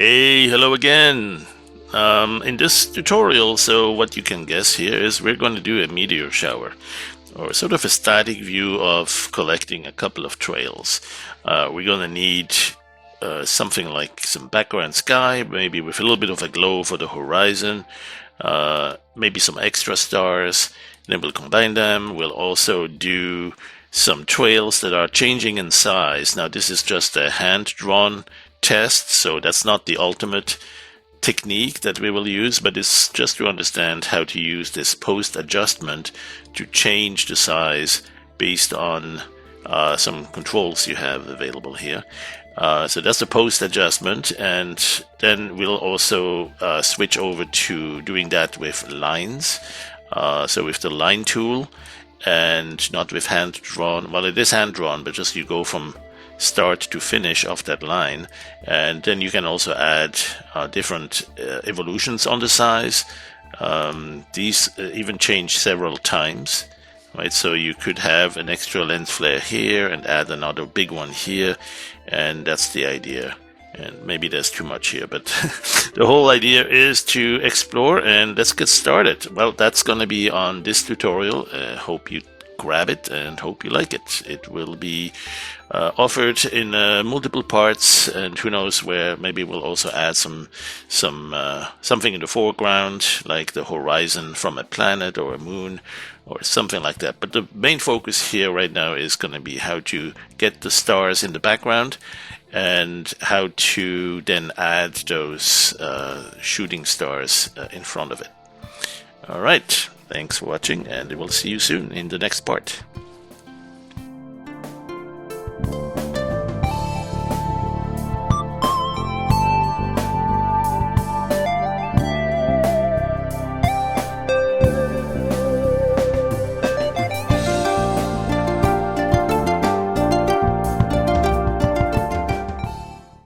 Hey, hello again. In this tutorial, so what you can guess here is we're going to do a meteor shower, or sort of a static view of collecting a couple of trails. We're going to need something like some background sky, maybe with a little bit of a glow for the horizon, maybe some extra stars. Then we'll combine them. We'll also do some trails that are changing in size. Now, this is just a hand-drawn test, so that's not the ultimate technique that we will use, but it's just to understand how to use this post adjustment to change the size based on some controls you have available here. So that's the post adjustment, and then we'll also switch over to doing that with lines. So with the line tool, and not with hand drawn. Well, it is hand drawn, but just you go from start to finish of that line, and then you can also add different evolutions on the size. These even change several times, right? So you could have an extra lens flare here and add another big one here, and that's the idea. And maybe there's too much here, but the whole idea is to explore, and let's get started. Well, that's going to be on this tutorial. Hope you grab it and hope you like it. It will be offered in multiple parts, and who knows where. Maybe we'll also add something in the foreground, like the horizon from a planet or a moon or something like that. But the main focus here right now is going to be how to get the stars in the background and how to then add those shooting stars in front of it. All right, thanks for watching, and we'll see you soon in the next part.